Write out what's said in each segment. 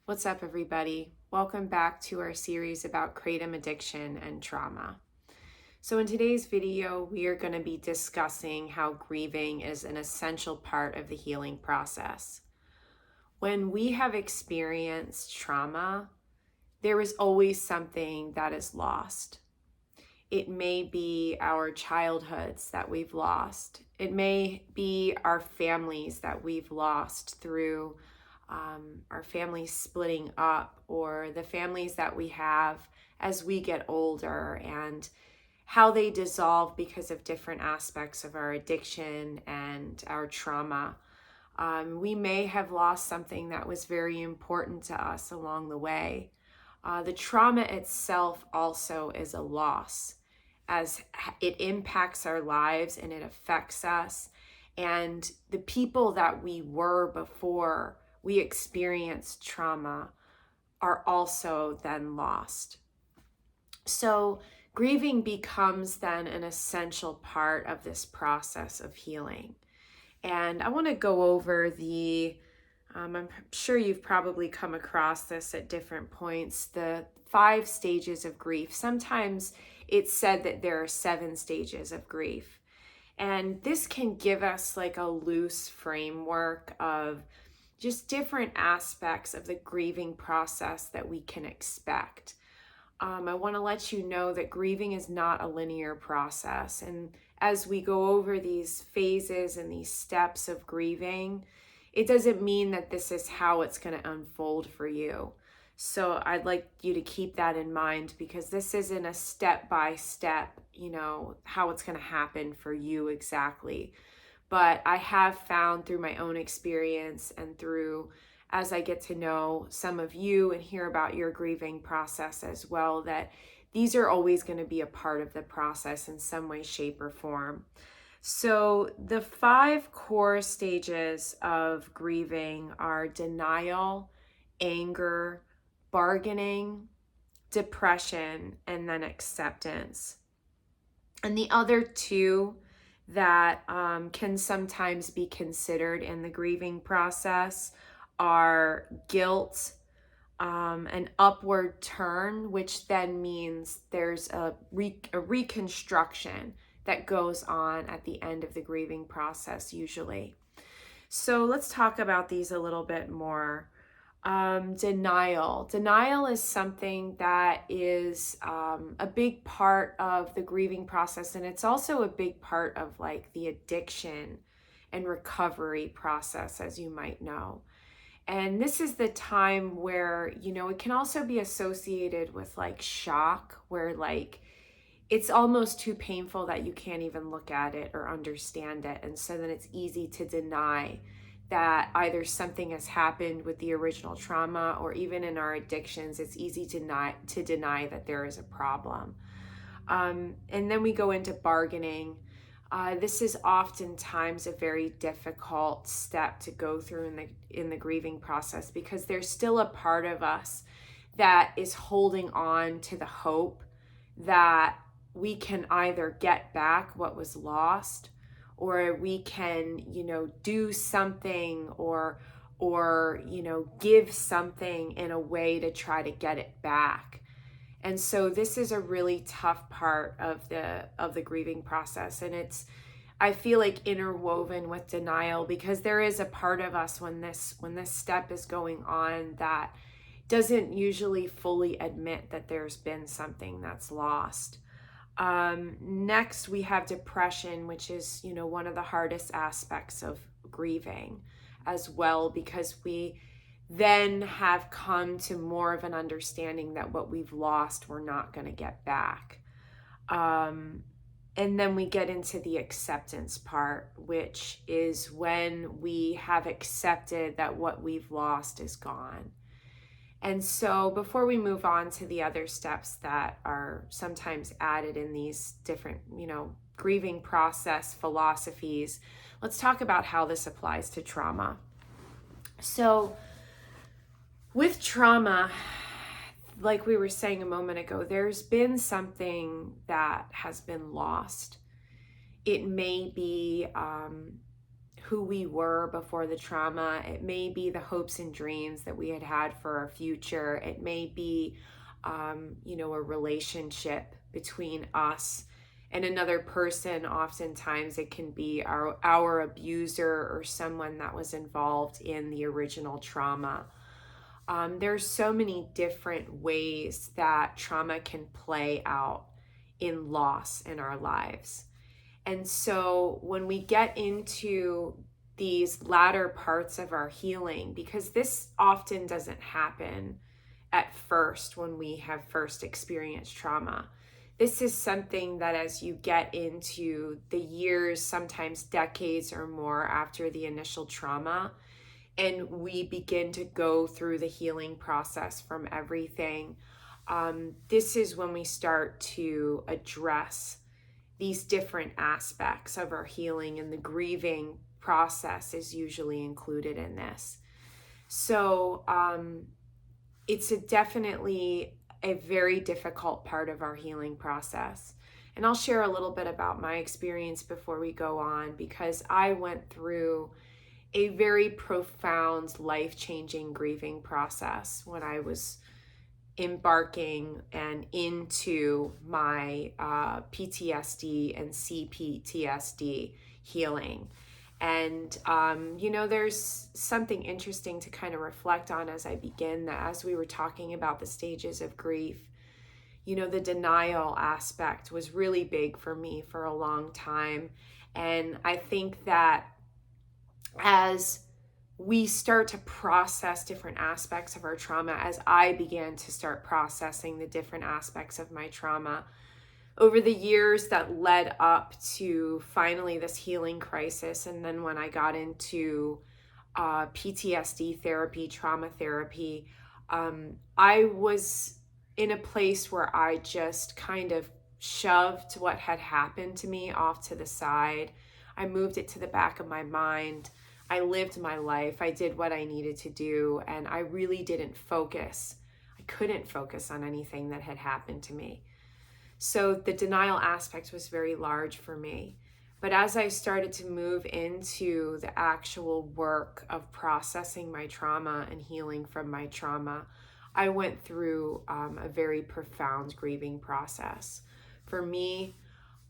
What's up, everybody? Welcome back to our series about kratom addiction and trauma. So in today's video, we are going to be discussing how grieving is an essential part of the healing process. When we have experienced trauma, there is always something that is lost. It may be our childhoods that we've lost. It may be our families that we've lost through our families splitting up, or the families that we have as we get older and how they dissolve because of different aspects of our addiction and our trauma. We may have lost something that was very important to us along the way. The trauma itself also is a loss, as it impacts our lives and it affects us. And the people that we were before we experienced trauma are also then lost. So grieving becomes then an essential part of this process of healing. And I want to go over I'm sure you've probably come across this at different points, the 5 stages of grief. Sometimes it's said that there are 7 stages of grief. And this can give us like a loose framework of just different aspects of the grieving process that we can expect. I want to let you know that grieving is not a linear process. And as we go over these phases and these steps of grieving, it doesn't mean that this is how it's going to unfold for you. So I'd like you to keep that in mind, because this isn't a step-by-step, how it's going to happen for you exactly. But I have found through my own experience and as I get to know some of you and hear about your grieving process as well, that these are always going to be a part of the process in some way, shape, or form. So the 5 core stages of grieving are denial, anger, bargaining, depression, and then acceptance. And the other 2 that can sometimes be considered in the grieving process are guilt, an upward turn, which then means there's a reconstruction that goes on at the end of the grieving process usually. So let's talk about these a little bit more. Denial. Denial is something that is a big part of the grieving process, and it's also a big part of like the addiction and recovery process, as you might know. And this is the time where, it can also be associated with like shock, where like it's almost too painful that you can't even look at it or understand it. And so then it's easy to deny that either something has happened with the original trauma, or even in our addictions, it's easy to deny that there is a problem. And then we go into bargaining. This is oftentimes a very difficult step to go through in the grieving process, because there's still a part of us that is holding on to the hope that we can either get back what was lost, or we can, do something or give something in a way to try to get it back. And so this is a really tough part of the grieving process. And I feel like interwoven with denial, because there is a part of us when this step is going on that doesn't usually fully admit that there's been something that's lost. Next, we have depression, which is, one of the hardest aspects of grieving as well, because we then have come to more of an understanding that what we've lost, we're not going to get back. And then we get into the acceptance part, which is when we have accepted that what we've lost is gone. And so before we move on to the other steps that are sometimes added in these different, grieving process philosophies, let's talk about how this applies to trauma. So with trauma, like we were saying a moment ago, there's been something that has been lost. It may be who we were before the trauma. It may be the hopes and dreams that we had had for our future. It may be, a relationship between us and another person. Oftentimes it can be our abuser or someone that was involved in the original trauma. There's so many different ways that trauma can play out in loss in our lives. And so when we get into these latter parts of our healing, because this often doesn't happen at first when we have first experienced trauma. This is something that as you get into the years, sometimes decades or more after the initial trauma, and we begin to go through the healing process from everything, this is when we start to address these different aspects of our healing, and the grieving process is usually included in this. So it's definitely a very difficult part of our healing process. And I'll share a little bit about my experience before we go on, because I went through a very profound, life-changing grieving process when I was embarking and into my PTSD and CPTSD healing. And, there's something interesting to kind of reflect on as I begin, that as we were talking about the stages of grief, the denial aspect was really big for me for a long time. And I think that as we start to process different aspects of our trauma, as I began to start processing the different aspects of my trauma over the years that led up to finally this healing crisis, and then when I got into PTSD therapy, trauma therapy, I was in a place where I just kind of shoved what had happened to me off to the side. I moved it to the back of my mind. I lived my life. I did what I needed to do, and I really didn't focus. I couldn't focus on anything that had happened to me. So the denial aspect was very large for me. But as I started to move into the actual work of processing my trauma and healing from my trauma, I went through a very profound grieving process. For me,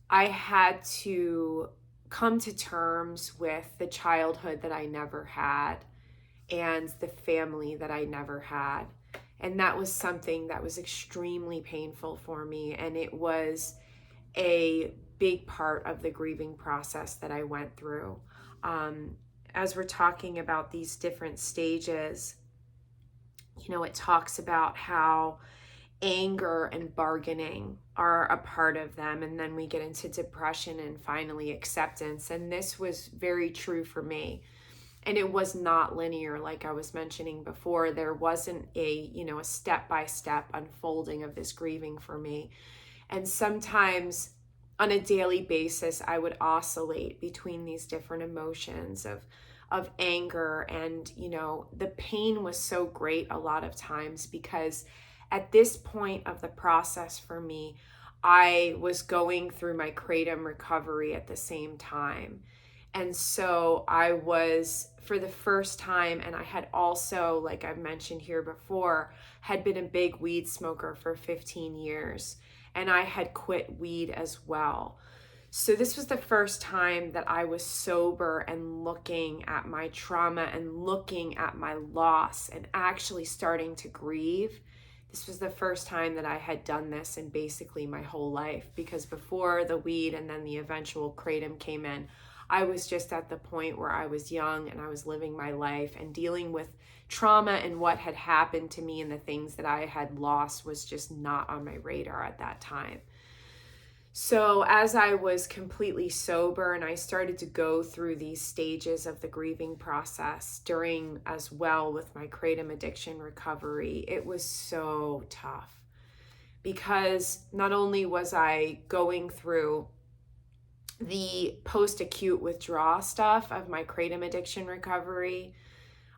I had to come to terms with the childhood that I never had and the family that I never had. And that was something that was extremely painful for me. And it was a big part of the grieving process that I went through. As we're talking about these different stages, it talks about how anger and bargaining are a part of them, and then we get into depression and finally acceptance. And this was very true for me, and it was not linear. Like I was mentioning before, there wasn't a step-by-step unfolding of this grieving for me. And sometimes on a daily basis I would oscillate between these different emotions of anger, and the pain was so great a lot of times because at this point of the process for me, I was going through my kratom recovery at the same time. And so I was, for the first time, and I had also, like I've mentioned here before, had been a big weed smoker for 15 years, and I had quit weed as well. So this was the first time that I was sober and looking at my trauma and looking at my loss and actually starting to grieve. This was the first time that I had done this in basically my whole life, because before the weed and then the eventual kratom came in, I was just at the point where I was young and I was living my life, and dealing with trauma and what had happened to me and the things that I had lost was just not on my radar at that time. So as I was completely sober and I started to go through these stages of the grieving process during as well with my kratom addiction recovery, it was so tough, because not only was I going through the post-acute withdrawal stuff of my kratom addiction recovery,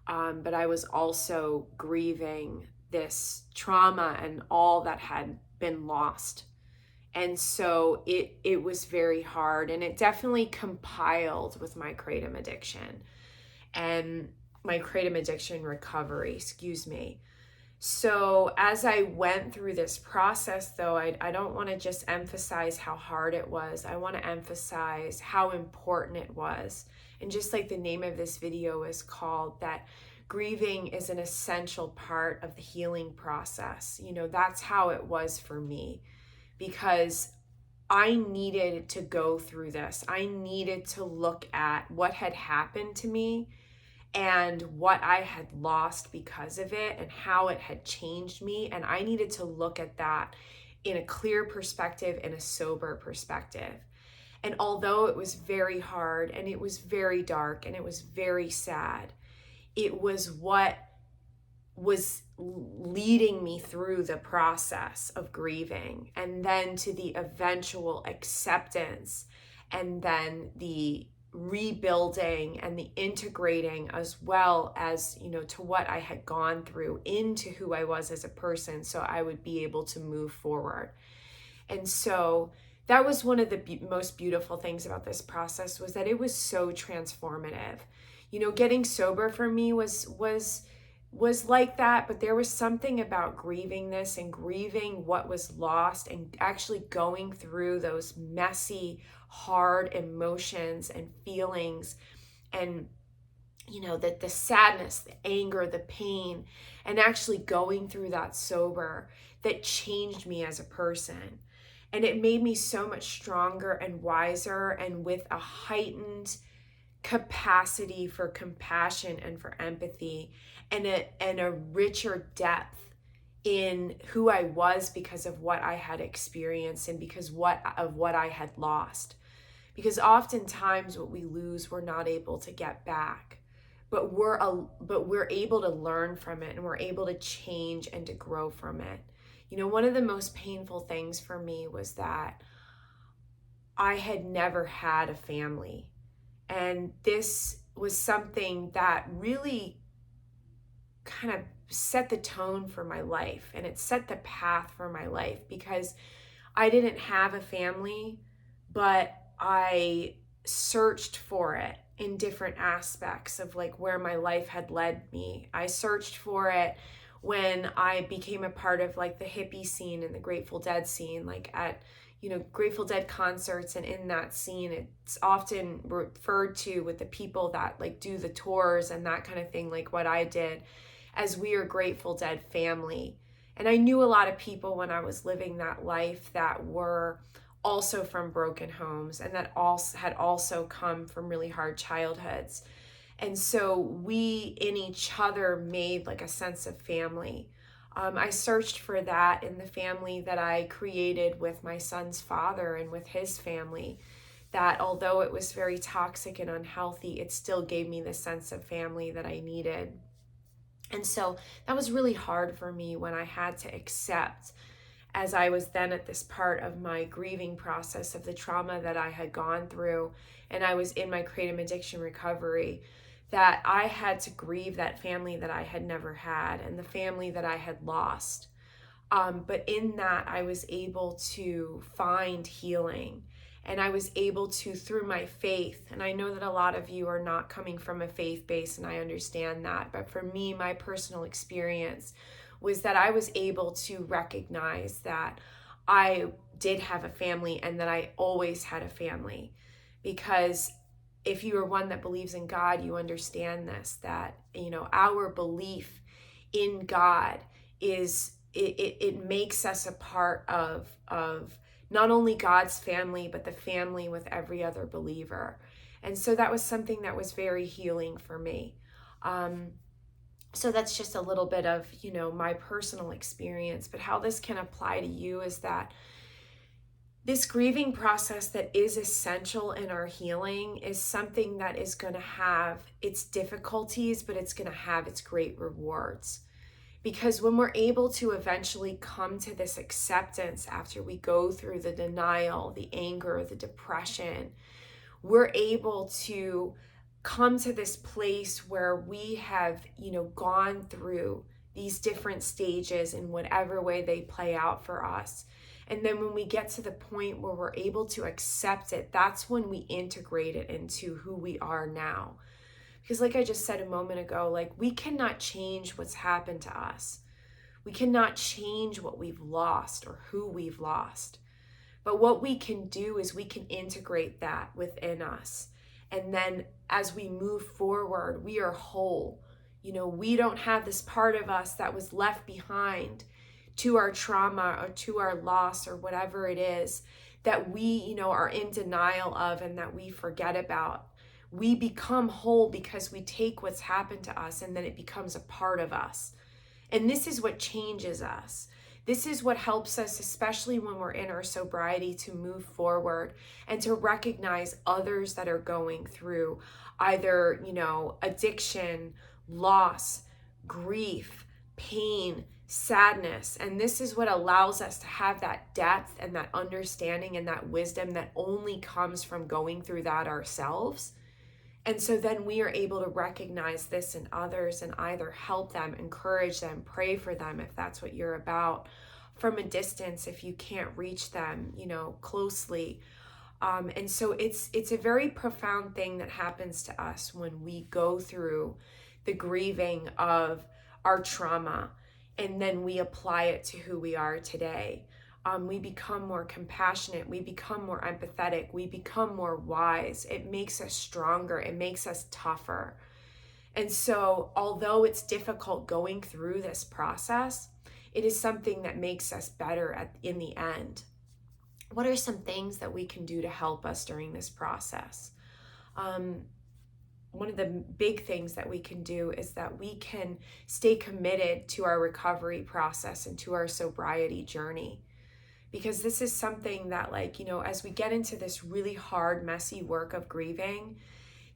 but I was also grieving this trauma and all that had been lost And so it was very hard, and it definitely compiled with my kratom addiction and my kratom addiction recovery, excuse me. So as I went through this process, though, I don't want to just emphasize how hard it was. I want to emphasize how important it was. And just like the name of this video is called, that grieving is an essential part of the healing process. That's how it was for me, because I needed to go through this. I needed to look at what had happened to me and what I had lost because of it and how it had changed me. And I needed to look at that in a clear perspective, in a sober perspective. And although it was very hard and it was very dark and it was very sad, it was what was leading me through the process of grieving, and then to the eventual acceptance, and then the rebuilding and the integrating, as well as, to what I had gone through into who I was as a person, so I would be able to move forward. And so that was one of the most beautiful things about this process, was that it was so transformative. Getting sober for me was like that, but there was something about grieving this and grieving what was lost and actually going through those messy, hard emotions and feelings, and the sadness, the anger, the pain, and actually going through that sober, that changed me as a person. And it made me so much stronger and wiser, and with a heightened capacity for compassion and for empathy, and a richer depth in who I was because of what I had experienced and because of what I had lost. Because oftentimes what we lose, we're not able to get back, but we're able to learn from it, and we're able to change and to grow from it. One of the most painful things for me was that I had never had a family. And this was something that really kind of set the tone for my life, and it set the path for my life, because I didn't have a family, but I searched for it in different aspects of like where my life had led me. I searched for it when I became a part of like the hippie scene and the Grateful Dead scene, like at Grateful Dead concerts, and in that scene, it's often referred to with the people that like do the tours and that kind of thing, like what I did, as we are Grateful Dead family. And I knew a lot of people when I was living that life that were also from broken homes, and that had also come from really hard childhoods. And so we in each other made like a sense of family. I searched for that in the family that I created with my son's father and with his family, that although it was very toxic and unhealthy, it still gave me the sense of family that I needed. And so that was really hard for me when I had to accept, as I was then at this part of my grieving process of the trauma that I had gone through, and I was in my kratom addiction recovery, that I had to grieve that family that I had never had and the family that I had lost. But in that, I was able to find healing, and I was able to, through my faith, and I know that a lot of you are not coming from a faith base, and I understand that, but for me, my personal experience was that I was able to recognize that I did have a family and that I always had a family. Because if you are one that believes in God, you understand this, that, our belief in God is, it makes us a part of not only God's family, but the family with every other believer. And so that was something that was very healing for me. So that's just a little bit of, my personal experience, but how this can apply to you is that this grieving process that is essential in our healing is something that is going to have its difficulties, but it's going to have its great rewards. Because when we're able to eventually come to this acceptance after we go through the denial, the anger, the depression, we're able to come to this place where we have, gone through these different stages in whatever way they play out for us. And then when we get to the point where we're able to accept it, that's when we integrate it into who we are now. Because like I just said a moment ago, like we cannot change what's happened to us. We cannot change what we've lost or who we've lost. But what we can do is we can integrate that within us. And then as we move forward, we are whole. We don't have this part of us that was left behind to our trauma or to our loss or whatever it is that we, are in denial of and that we forget about. We become whole because we take what's happened to us and then it becomes a part of us. And this is what changes us. This is what helps us, especially when we're in our sobriety, to move forward and to recognize others that are going through either, addiction, loss, grief, pain, sadness. And this is what allows us to have that depth and that understanding and that wisdom that only comes from going through that ourselves. And so then we are able to recognize this in others and either help them, encourage them, pray for them if that's what you're about, from a distance if you can't reach them, closely. And so it's a very profound thing that happens to us when we go through the grieving of our trauma and then we apply it to who we are today. We become more compassionate, we become more empathetic, we become more wise. It makes us stronger, it makes us tougher. And so although it's difficult going through this process, it is something that makes us better in the end. What are some things that we can do to help us during this process? One of the big things that we can do is that we can stay committed to our recovery process and to our sobriety journey. Because this is something that, as we get into this really hard, messy work of grieving,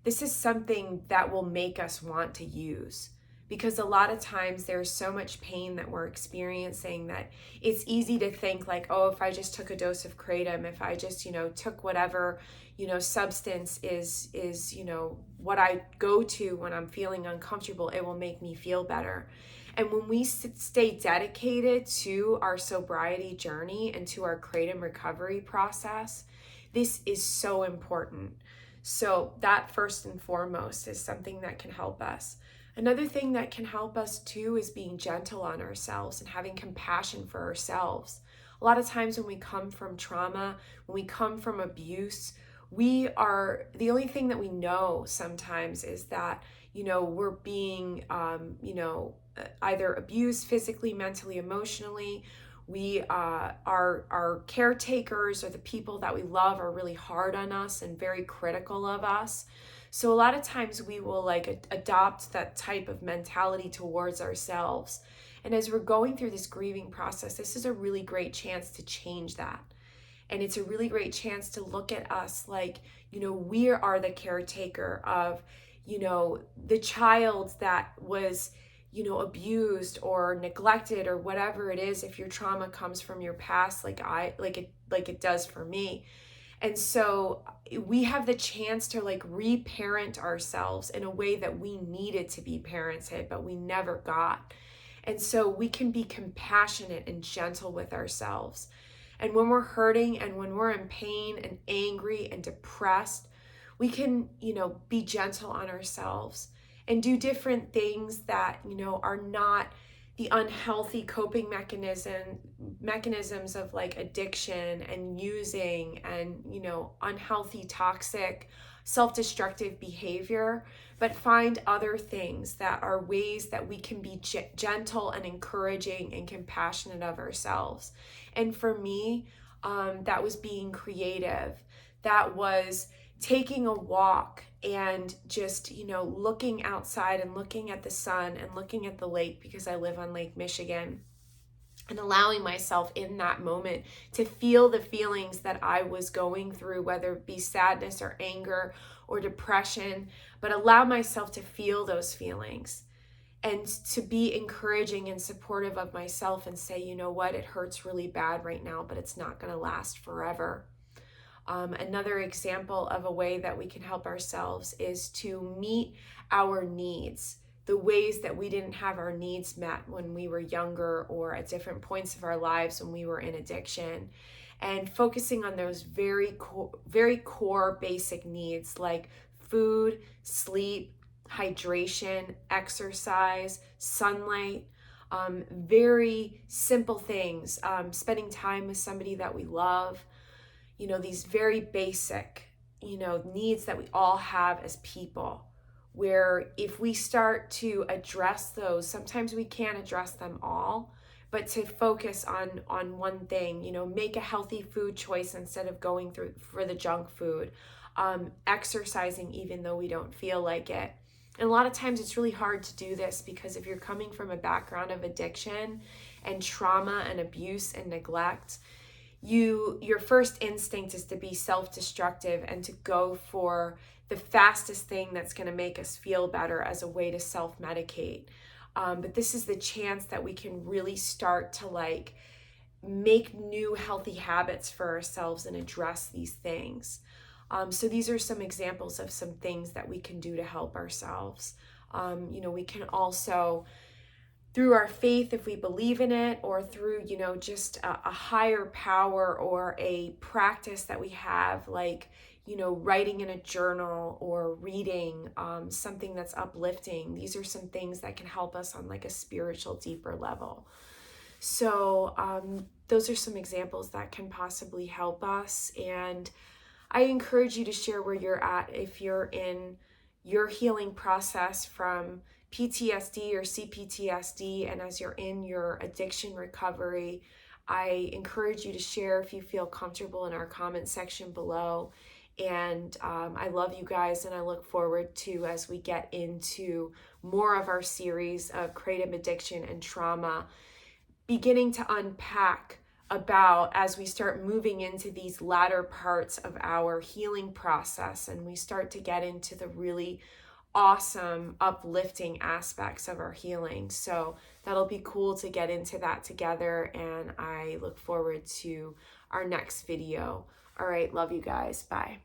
this is something that will make us want to use. Because a lot of times there's so much pain that we're experiencing that it's easy to think like, oh, if I just took a dose of kratom, if I just, took whatever, substance is, what I go to when I'm feeling uncomfortable, it will make me feel better. And when we stay dedicated to our sobriety journey and to our kratom recovery process, this is so important. So that first and foremost is something that can help us. Another thing that can help us too is being gentle on ourselves and having compassion for ourselves. A lot of times when we come from trauma, when we come from abuse, the only thing that we know sometimes is that, we're being, either abused physically, mentally, emotionally. Our caretakers or the people that we love are really hard on us and very critical of us. So a lot of times we will adopt that type of mentality towards ourselves. And as we're going through this grieving process, this is a really great chance to change that. And it's a really great chance to look at us like, we are the caretaker of, the child that was, abused or neglected or whatever it is. If your trauma comes from your past, like it does for me. And so we have the chance to reparent ourselves in a way that we needed to be parented, but we never got. And so we can be compassionate and gentle with ourselves. And when we're hurting and when we're in pain and angry and depressed, we can, be gentle on ourselves and do different things that, are not the unhealthy coping mechanisms of addiction and using and, unhealthy, toxic, self-destructive behavior, but find other things that are ways that we can be gentle and encouraging and compassionate of ourselves. And for me, that was being creative. That was taking a walk and just, looking outside and looking at the sun and looking at the lake because I live on Lake Michigan, and allowing myself in that moment to feel the feelings that I was going through, whether it be sadness or anger or depression, but allow myself to feel those feelings and to be encouraging and supportive of myself and say, you know what, it hurts really bad right now, but it's not going to last forever. Another example of a way that we can help ourselves is to meet our needs, the ways that we didn't have our needs met when we were younger or at different points of our lives when we were in addiction, and focusing on those very core basic needs like food, sleep, hydration, exercise, sunlight, very simple things, spending time with somebody that we love, these very basic, needs that we all have as people, where if we start to address those, sometimes we can't address them all, but to focus on one thing, make a healthy food choice instead of going through for the junk food, exercising even though we don't feel like it. And a lot of times it's really hard to do this because if you're coming from a background of addiction and trauma and abuse and neglect, your first instinct is to be self-destructive and to go for the fastest thing that's going to make us feel better as a way to self-medicate. But this is the chance that we can really start to make new healthy habits for ourselves and address these things. So these are some examples of some things that we can do to help ourselves. We can also, through our faith, if we believe in it, or through, just a higher power or a practice that we have, like, writing in a journal or reading something that's uplifting. These are some things that can help us on like a spiritual, deeper level. So those are some examples that can possibly help us. And I encourage you to share where you're at if you're in your healing process from PTSD or CPTSD, and as you're in your addiction recovery. I encourage you to share if you feel comfortable in our comment section below. And I love you guys, and I look forward to, as we get into more of our series of kratom addiction and trauma, beginning to unpack about, as we start moving into these latter parts of our healing process and we start to get into the really awesome, uplifting aspects of our healing. So that'll be cool to get into that together, and I look forward to our next video. All right, love you guys. Bye.